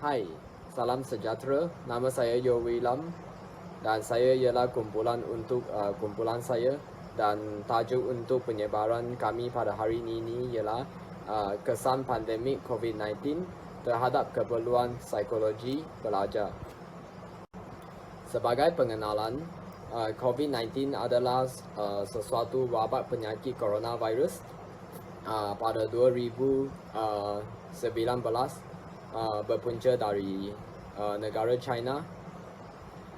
Hai, salam sejahtera. Nama saya Yowi Lam dan saya ialah kumpulan saya dan tajuk untuk penyebaran kami pada hari ini ialah kesan pandemik COVID-19 terhadap keperluan psikologi belajar. Sebagai pengenalan, COVID-19 adalah sesuatu wabak penyakit coronavirus pada 2019 berpunca dari negara China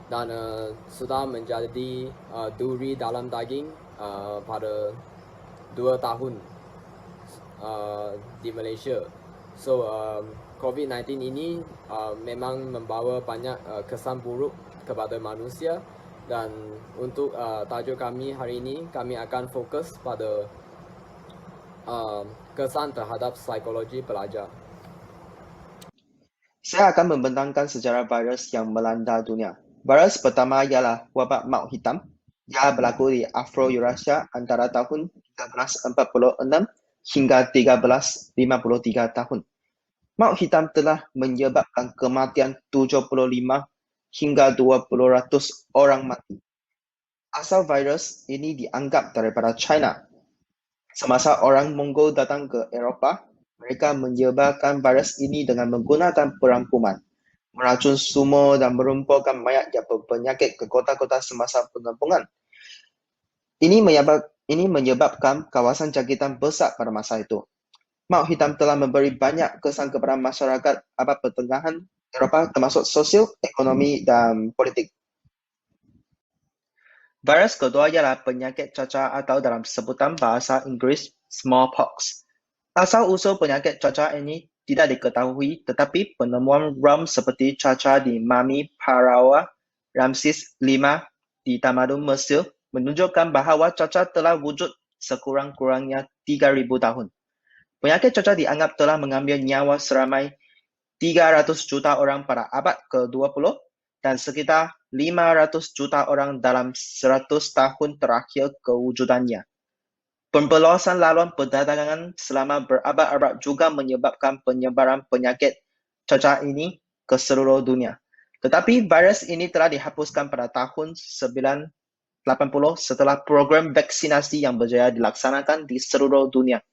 dan sudah menjadi duri dalam daging pada 2 tahun di Malaysia. So COVID-19 ini memang membawa banyak kesan buruk kepada manusia dan untuk tajuk kami hari ini kami akan fokus pada kesan terhadap psikologi pelajar. Saya akan membentangkan sejarah virus yang melanda dunia. Virus pertama ialah wabak maut hitam. Ia berlaku di Afro-Eurasia antara tahun 1346 hingga 1353 tahun. Maut hitam telah menyebabkan kematian 75 hingga 200 orang mati. Asal virus ini dianggap daripada China. Semasa orang Mongol datang ke Eropah, mereka menyebarkan virus ini dengan menggunakan perangkuman, meracun sumur dan merumpukan mayat yang berpenyakit ke kota-kota semasa pengepungan. Ini menyebabkan kawasan jangkitan besar pada masa itu. Maut hitam telah memberi banyak kesan kepada masyarakat abad pertengahan Eropah termasuk sosial, ekonomi dan politik. Virus kedua ialah penyakit cacar atau dalam sebutan bahasa Inggeris smallpox. Asal-usul penyakit cacar ini tidak diketahui, tetapi penemuan ram seperti cacar di Mami Pharaoh Ramses V di Tamadun Mesir menunjukkan bahawa cacar telah wujud sekurang-kurangnya 3,000 tahun. Penyakit cacar dianggap telah mengambil nyawa seramai 300 juta orang pada abad ke-20 dan sekitar 500 juta orang dalam 100 tahun terakhir kewujudannya. Pembelosan laluan perdagangan selama berabad-abad juga menyebabkan penyebaran penyakit cacar ini ke seluruh dunia. Tetapi virus ini telah dihapuskan pada tahun 1980 setelah program vaksinasi yang berjaya dilaksanakan di seluruh dunia.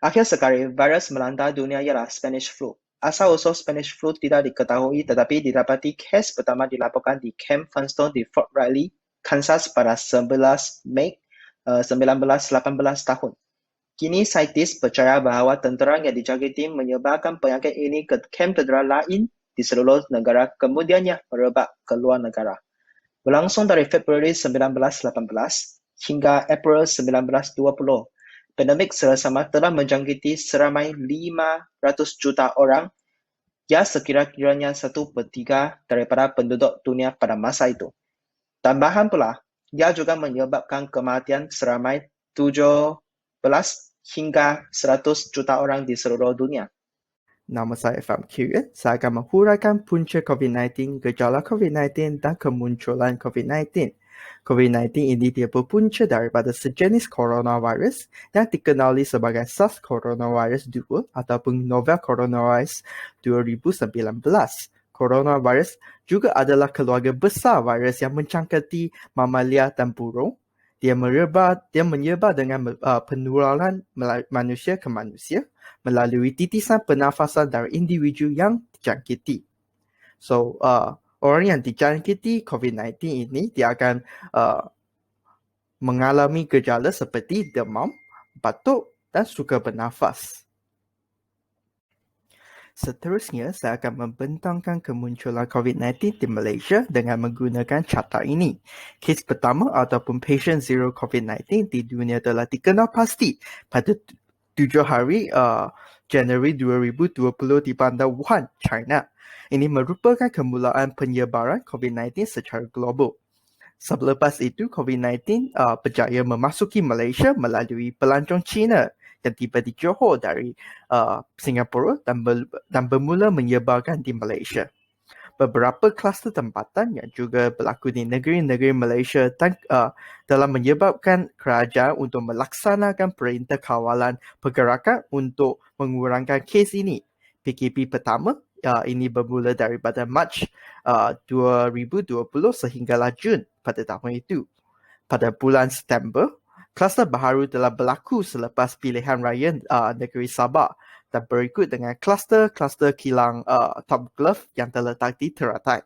Akhir sekali, virus melanda dunia ialah Spanish flu. Asal-usul Spanish flu tidak diketahui, tetapi didapati kes pertama dilaporkan di Camp Funston di Fort Riley, Kansas pada 11 Mei 1918 tahun. Kini saintis percaya bahawa tentera yang dijangkiti menyebarkan penyakit ini ke kamp tentera lain di seluruh negara kemudiannya merebak ke luar negara. Berlangsung dari Februari 1918 hingga April 1920, pandemik sersama telah menjangkiti seramai 500 juta orang, ya sekira-kiranya 1/3 daripada penduduk dunia pada masa itu. Tambahan pula, ia juga menyebabkan kematian seramai 17 hingga 100 juta orang di seluruh dunia. Nama saya Fam Kieran. Saya akan menghuraikan punca COVID-19, gejala COVID-19 dan kemunculan COVID-19. COVID-19 ini dia berpunca daripada sejenis coronavirus yang dikenali sebagai SARS coronavirus 2 ataupun novel coronavirus 2019. Coronavirus juga adalah keluarga besar virus yang mencangkiti mamalia dan burung. Dia menyebar dengan penularan manusia ke manusia melalui titisan pernafasan dari individu yang dijangkiti. So, orang yang dijangkiti COVID-19 ini dia akan mengalami gejala seperti demam, batuk dan sukar bernafas. Seterusnya, saya akan membentangkan kemunculan COVID-19 di Malaysia dengan menggunakan carta ini. Kes pertama ataupun patient zero COVID-19 di dunia telah dikenal pasti pada 7 hari Januari 2020 di bandar Wuhan, China. Ini merupakan kemulaan penyebaran COVID-19 secara global. Selepas itu, COVID-19 berjaya memasuki Malaysia melalui pelancong China yang tiba di Johor dari Singapura dan bermula menyebarkan di Malaysia. Beberapa kluster tempatan yang juga berlaku di negeri-negeri Malaysia telah menyebabkan kerajaan untuk melaksanakan perintah kawalan pergerakan untuk mengurangkan kes ini. PKP pertama ini bermula daripada Mac 2020 sehinggalah Jun pada tahun itu. Pada bulan September, kluster baharu telah berlaku selepas pilihan raya negeri Sabah dan berikut dengan kluster-kluster kilang Top Glove yang terletak di Teratai.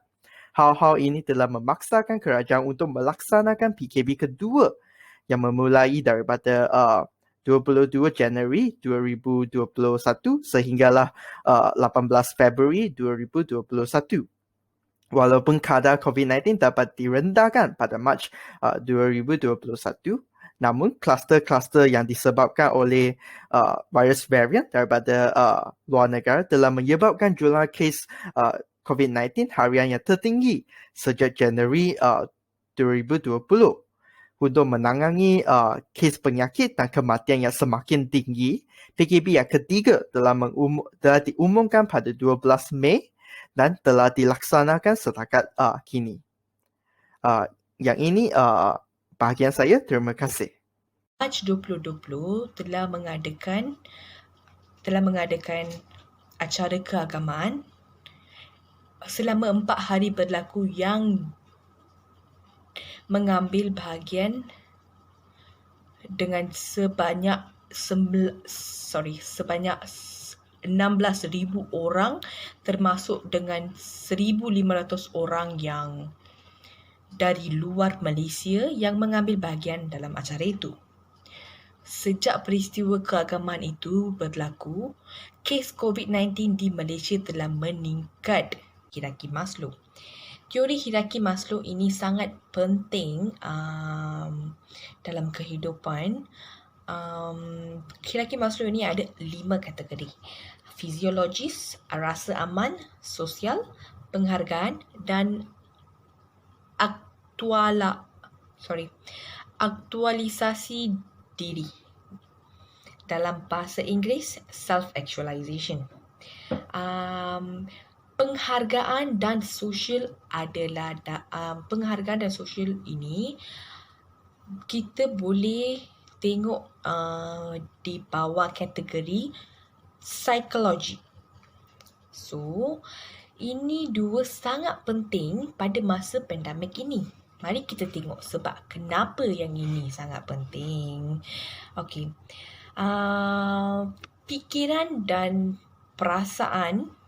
Hal-hal ini telah memaksakan kerajaan untuk melaksanakan PKP kedua yang memulai daripada 22 Januari 2021 sehinggalah 18 Februari 2021. Walaupun kadar COVID-19 dapat direndahkan pada Mac 2021, namun kluster-kluster yang disebabkan oleh virus varian daripada luar negara telah menyebabkan jumlah kes COVID-19 harian yang tertinggi sejak Januari 2020. Untuk menangani kes penyakit dan kematian yang semakin tinggi, PKP yang ketiga telah diumumkan pada 12 Mei dan telah dilaksanakan setakat kini. Yang ini bahagian saya. Terima kasih. Mac 2020 telah mengadakan acara keagamaan selama 4 hari berlaku yang mengambil bahagian dengan sebanyak 16,000 orang, termasuk dengan 1,500 orang yang dari luar Malaysia yang mengambil bahagian dalam acara itu. Sejak peristiwa keagamaan itu berlaku, kes COVID-19 di Malaysia telah meningkat. Hierarki Maslow. Teori hierarki Maslow ini sangat penting dalam kehidupan. Hierarki Maslow ini ada 5 kategori. Fisiologis, rasa aman, sosial, penghargaan dan aktualisasi diri. Dalam bahasa Inggeris, self-actualization. Penghargaan dan sosial adalah penghargaan dan sosial ini kita boleh tengok di bawah kategori psikologi. So, ini dua sangat penting pada masa pandemik ini. Mari kita tengok sebab kenapa yang ini sangat penting. Okey. Fikiran dan perasaan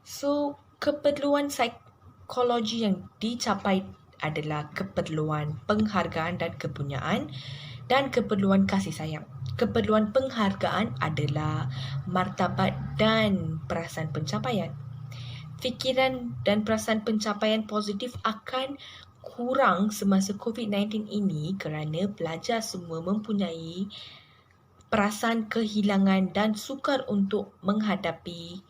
So, keperluan psikologi yang dicapai adalah keperluan penghargaan dan kepunyaan dan keperluan kasih sayang. Keperluan penghargaan adalah martabat dan perasaan pencapaian. Fikiran dan perasaan pencapaian positif akan kurang semasa COVID-19 ini kerana pelajar semua mempunyai perasaan kehilangan dan sukar untuk menghadapi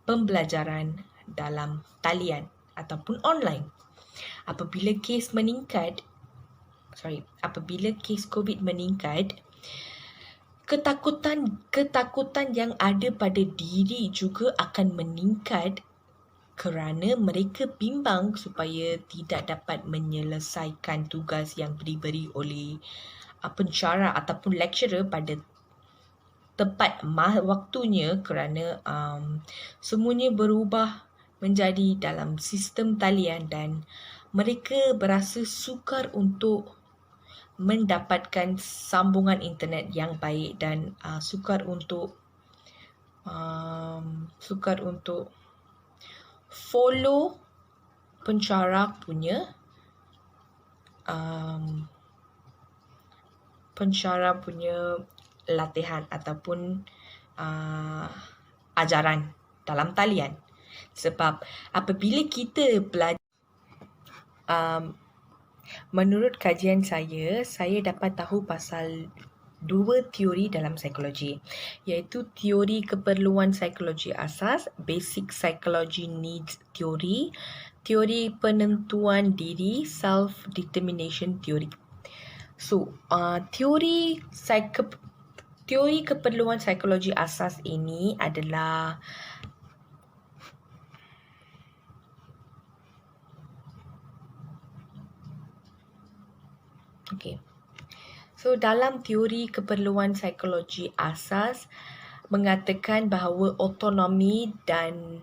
pembelajaran dalam talian ataupun online. Apabila kes COVID meningkat, ketakutan yang ada pada diri juga akan meningkat kerana mereka bimbang supaya tidak dapat menyelesaikan tugas yang diberi oleh pensyarah ataupun lecturer pada tepat waktunya kerana semuanya berubah menjadi dalam sistem talian dan mereka berasa sukar untuk mendapatkan sambungan internet yang baik dan sukar untuk follow pensyarah punya latihan ataupun ajaran dalam talian. Sebab apabila kita belajar, menurut kajian saya dapat tahu pasal 2 teori dalam psikologi, iaitu teori keperluan psikologi asas, basic psychology needs theory, teori penentuan diri, self-determination theory. So, teori keperluan psikologi asas ini adalah So, dalam teori keperluan psikologi asas, mengatakan bahawa autonomi dan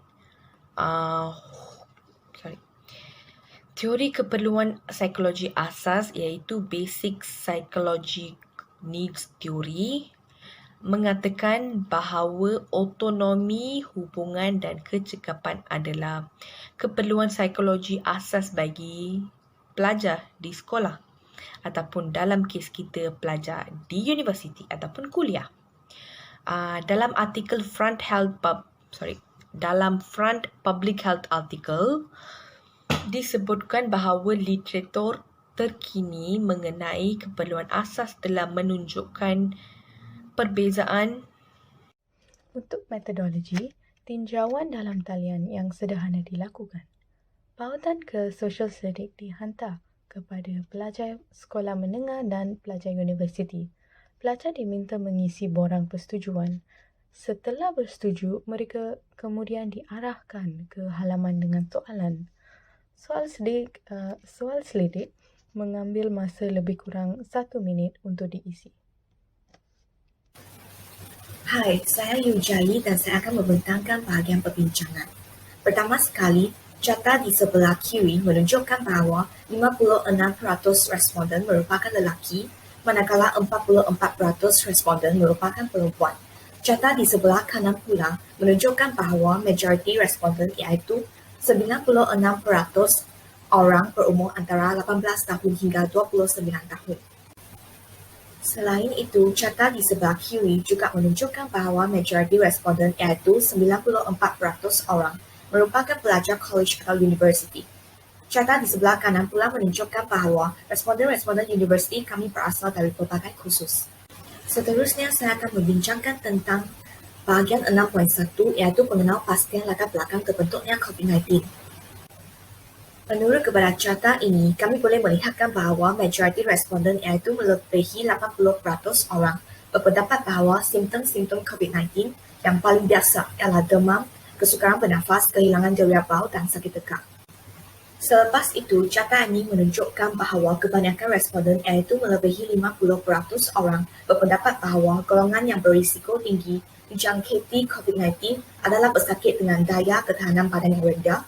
teori keperluan psikologi asas iaitu Basic Psychological Needs Theory mengatakan bahawa autonomi, hubungan dan kecekapan adalah keperluan psikologi asas bagi pelajar di sekolah ataupun dalam kes kita pelajar di universiti ataupun kuliah. Dalam artikel dalam Front Public Health article disebutkan bahawa literatur terkini mengenai keperluan asas telah menunjukkan perbezaan. Untuk metodologi, tinjauan dalam talian yang sederhana dilakukan. Pautan ke social studies dihantar kepada pelajar sekolah menengah dan pelajar universiti. Pelajar diminta mengisi borang persetujuan. Setelah bersetuju, mereka kemudian diarahkan ke halaman dengan soalan. Soal selidik mengambil masa lebih kurang 1 minit untuk diisi. Hai, saya Yujali dan saya akan membentangkan bahagian perbincangan. Pertama sekali, carta di sebelah kiri menunjukkan bahawa 56% responden merupakan lelaki, manakala 44% responden merupakan perempuan. Carta di sebelah kanan pula menunjukkan bahawa majoriti responden iaitu 96% orang berumur antara 18 tahun hingga 29 tahun. Selain itu, carta di sebelah kiri juga menunjukkan bahawa majoriti responden iaitu 94% orang merupakan pelajar college atau universiti. Carta di sebelah kanan pula menunjukkan bahawa responden-responden universiti kami berasal dari pelbagai kursus. Seterusnya, saya akan membincangkan tentang bahagian 6.1 iaitu pengenalpastian latar belakang terbentuknya COVID-19. Menurut kepada carta ini, kami boleh melihatkan bahawa majoriti responden iaitu melebihi 80% orang berpendapat bahawa simptom-simptom COVID-19 yang paling biasa ialah demam, kesukaran bernafas, kehilangan deria bau dan sakit tekak. Selepas itu, carta ini menunjukkan bahawa kebanyakan responden iaitu melebihi 50% orang berpendapat bahawa golongan yang berisiko tinggi dijangkiti COVID-19 adalah pesakit dengan daya ketahanan badan yang rendah,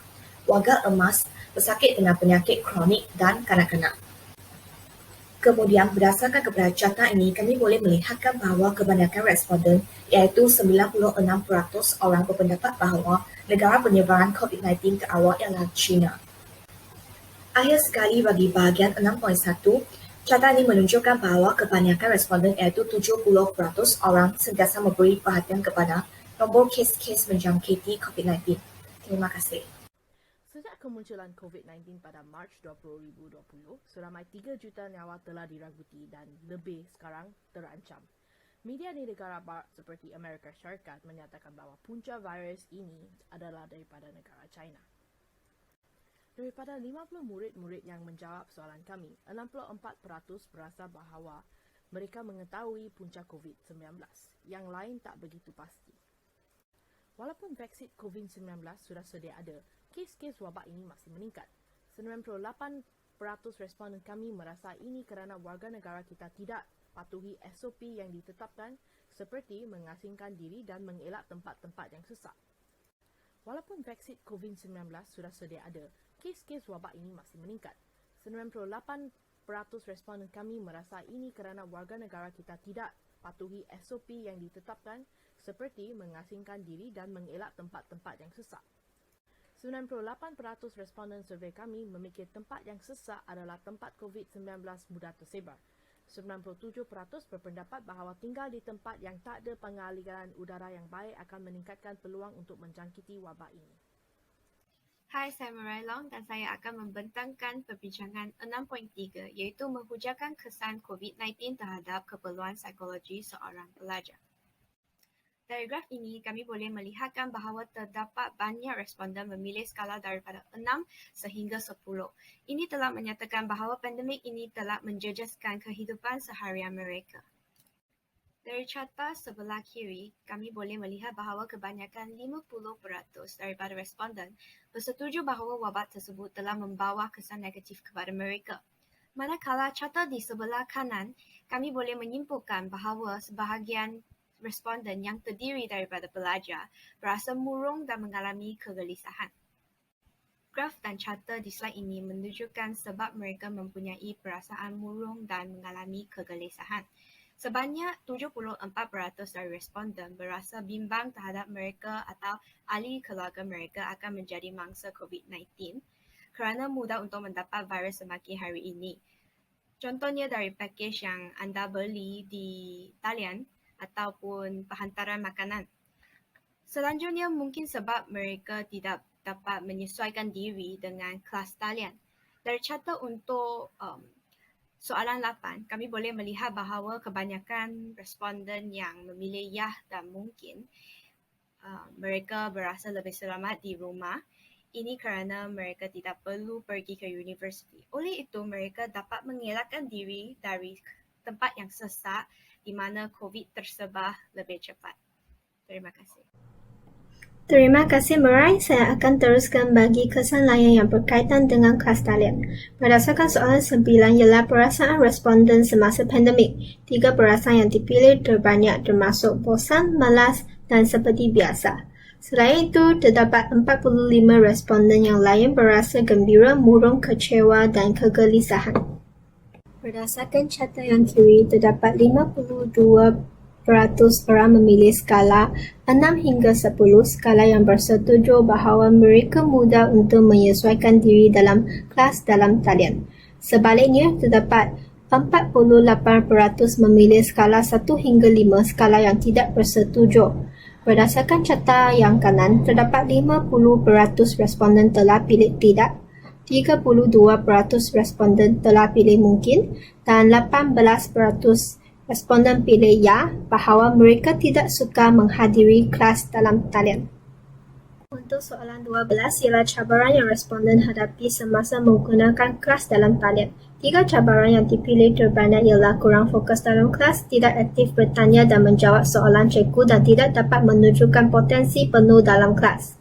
warga emas, pesakit dengan penyakit kronik dan kanak-kanak. Kemudian, berdasarkan kepada carta ini, kami boleh melihatkan bahawa kebanyakan responden iaitu 96% orang berpendapat bahawa negara penyebaran COVID-19 terawal ialah China. Akhir sekali bagi bahagian 6.1, carta ini menunjukkan bahawa kebanyakan responden iaitu 70% orang sentiasa memberi perhatian kepada nombor kes-kes menjangkiti COVID-19. Terima kasih. Sejak kemunculan COVID-19 pada Mac 2020, seramai 3 juta nyawa telah diraguti dan lebih sekarang terancam. Media di negara barat seperti Amerika Syarikat menyatakan bahawa punca virus ini adalah daripada negara China. Daripada 50 murid-murid yang menjawab soalan kami, 64% berasa bahawa mereka mengetahui punca COVID-19. Yang lain tak begitu pasti. Walaupun vaksin COVID-19 sudah sedia ada, kes-kes wabak ini masih meningkat. 98% responden kami merasa ini kerana warga negara kita tidak patuhi SOP yang ditetapkan seperti mengasingkan diri dan mengelak tempat-tempat yang sesak. Walaupun vaksin COVID-19 sudah sedia ada, kes-kes wabak ini masih meningkat. 98% responden kami merasa ini kerana warga negara kita tidak patuhi SOP yang ditetapkan seperti mengasingkan diri dan mengelak tempat-tempat yang sesak. 98% responden survei kami memikir tempat yang sesak adalah tempat COVID-19 mudah tersebar. 97% berpendapat bahawa tinggal di tempat yang tak ada pengaliran udara yang baik akan meningkatkan peluang untuk menjangkiti wabak ini. Hai, saya Marai Long dan saya akan membentangkan perbincangan 6.3 iaitu menghujahkan kesan COVID-19 terhadap keperluan psikologi seorang pelajar. Dari graf ini, kami boleh melihatkan bahawa terdapat banyak responden memilih skala daripada 6 sehingga 10. Ini telah menyatakan bahawa pandemik ini telah menjejaskan kehidupan seharian mereka. Dari carta sebelah kiri, kami boleh melihat bahawa kebanyakan 50% daripada responden bersetuju bahawa wabak tersebut telah membawa kesan negatif kepada mereka. Manakala carta di sebelah kanan, kami boleh menyimpulkan bahawa sebahagian responden yang terdiri daripada pelajar berasa murung dan mengalami kegelisahan. Graf dan carta di slide ini menunjukkan sebab mereka mempunyai perasaan murung dan mengalami kegelisahan. Sebanyak 74% dari responden berasa bimbang terhadap mereka atau ahli keluarga mereka akan menjadi mangsa COVID-19 kerana mudah untuk mendapat virus semakin hari ini. Contohnya dari pakej yang anda beli di talian ataupun penghantaran makanan. Selanjutnya mungkin sebab mereka tidak dapat menyesuaikan diri dengan kelas talian. Dari carta untuk soalan 8, kami boleh melihat bahawa kebanyakan responden yang memilih ya dan mungkin mereka berasa lebih selamat di rumah. Ini kerana mereka tidak perlu pergi ke universiti. Oleh itu, mereka dapat mengelakkan diri dari tempat yang sesak di mana COVID tersebar lebih cepat. Terima kasih. Terima kasih Merai. Saya akan teruskan bagi kesan lain yang berkaitan dengan kelas talian. Berdasarkan soalan 9 ialah perasaan responden semasa pandemik. 3 perasaan yang dipilih terbanyak termasuk bosan, malas dan seperti biasa. Selain itu, terdapat 45 responden yang lain berasa gembira, murung, kecewa dan kegelisahan. Berdasarkan carta yang kiri, terdapat 52% orang memilih skala 6 hingga 10, skala yang bersetuju bahawa mereka mudah untuk menyesuaikan diri dalam kelas dalam talian. Sebaliknya, terdapat 48% memilih skala 1 hingga 5, skala yang tidak bersetuju. Berdasarkan carta yang kanan, terdapat 50% responden telah pilih tidak, 32% responden telah pilih mungkin dan 18% responden pilih ya bahawa mereka tidak suka menghadiri kelas dalam talian. Untuk soalan 12 ialah cabaran yang responden hadapi semasa menggunakan kelas dalam talian. 3 cabaran yang dipilih terbanyak ialah kurang fokus dalam kelas, tidak aktif bertanya dan menjawab soalan cikgu dan tidak dapat menunjukkan potensi penuh dalam kelas.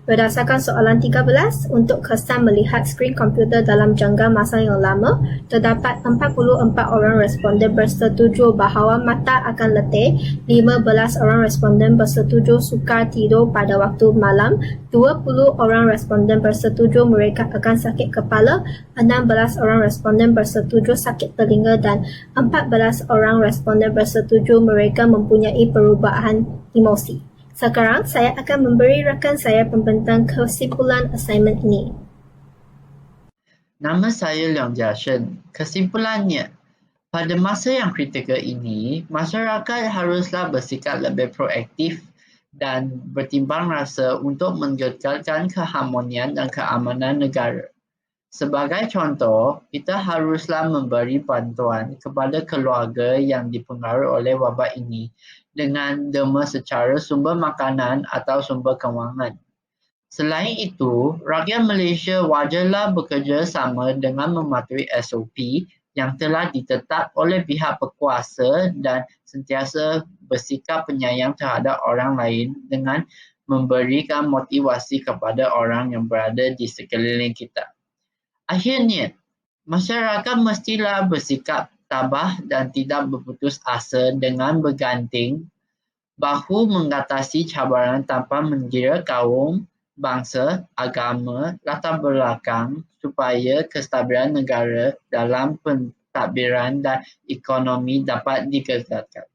Berdasarkan soalan 13, untuk kesan melihat skrin komputer dalam jangka masa yang lama, terdapat 44 orang responden bersetuju bahawa mata akan letih, 15 orang responden bersetuju sukar tidur pada waktu malam, 20 orang responden bersetuju mereka akan sakit kepala, 16 orang responden bersetuju sakit telinga dan 14 orang responden bersetuju mereka mempunyai perubahan emosi. Sekarang, saya akan memberi rakan saya pembentang kesimpulan assignment ini. Nama saya Leong Jia Shen. Kesimpulannya, pada masa yang kritikal ini, masyarakat haruslah bersikap lebih proaktif dan bertimbang rasa untuk mengekalkan keharmonian dan keamanan negara. Sebagai contoh, kita haruslah memberi bantuan kepada keluarga yang dipengaruhi oleh wabak ini dengan derma secara sumber makanan atau sumber kewangan. Selain itu, rakyat Malaysia wajarlah bekerja sama dengan mematuhi SOP yang telah ditetap oleh pihak berkuasa dan sentiasa bersikap penyayang terhadap orang lain dengan memberikan motivasi kepada orang yang berada di sekeliling kita. Akhirnya, masyarakat mestilah bersikap tabah dan tidak berputus asa dengan berganting bahu mengatasi cabaran tanpa mengira kaum, bangsa, agama, latar belakang supaya kestabilan negara dalam pentadbiran dan ekonomi dapat dikekalkan.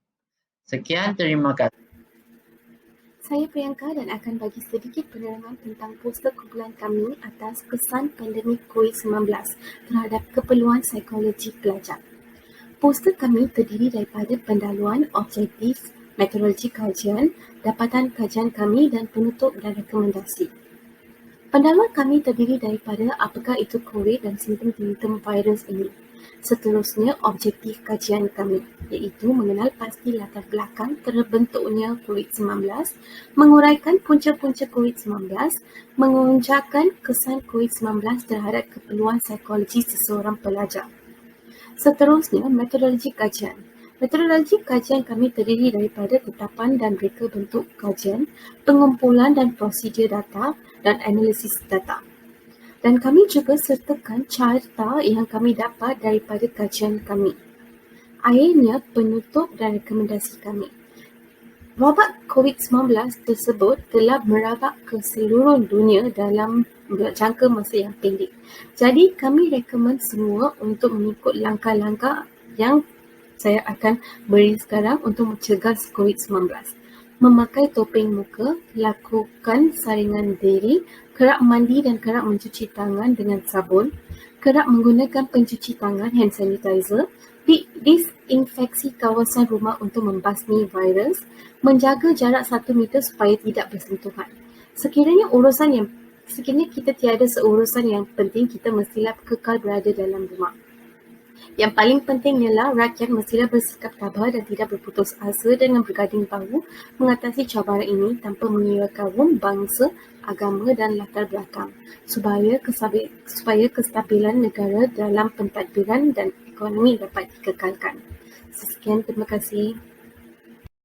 Sekian, terima kasih. Saya Priyanka dan akan bagi sedikit penerangan tentang poster kumpulan kami atas kesan pandemik COVID-19 terhadap keperluan psikologi pelajar. Poster kami terdiri daripada pendahuluan objektif, metodologi kajian, dapatan kajian kami dan penutup dan rekomendasi. Pendahuluan kami terdiri daripada apakah itu COVID dan simptom-simptom virus ini. Seterusnya, objektif kajian kami, iaitu mengenal pasti latar belakang terbentuknya COVID-19, menguraikan punca-punca COVID-19, menguncangkan kesan COVID-19 terhadap keperluan psikologi seseorang pelajar. Seterusnya, metodologi kajian. Metodologi kajian kami terdiri daripada tetapan dan reka bentuk kajian, pengumpulan dan prosedur data, dan analisis data. Dan kami juga sertakan carta yang kami dapat daripada kajian kami. Akhirnya, penutup dan rekomendasi kami. Wabak COVID-19 tersebut telah merabak ke seluruh dunia dalam jangka masa yang pendek. Jadi kami rekomen semua untuk mengikut langkah-langkah yang saya akan beri sekarang untuk mencegah COVID-19. Memakai topeng muka, lakukan saringan diri, kerap mandi dan kerap mencuci tangan dengan sabun, kerap menggunakan pencuci tangan hand sanitizer, disinfeksi kawasan rumah untuk membasmi virus, menjaga jarak 1 meter supaya tidak bersentuhan. Sekiranya kita tiada seurusan yang penting, kita mestilah kekal berada dalam rumah. Yang paling penting ialah rakyat mestilah bersikap tabah dan tidak berputus asa dengan berganding bahu mengatasi cabaran ini tanpa mengira kaum, bangsa, agama dan latar belakang supaya kestabilan negara dalam pentadbiran dan ekonomi dapat dikekalkan. Sekian, terima kasih.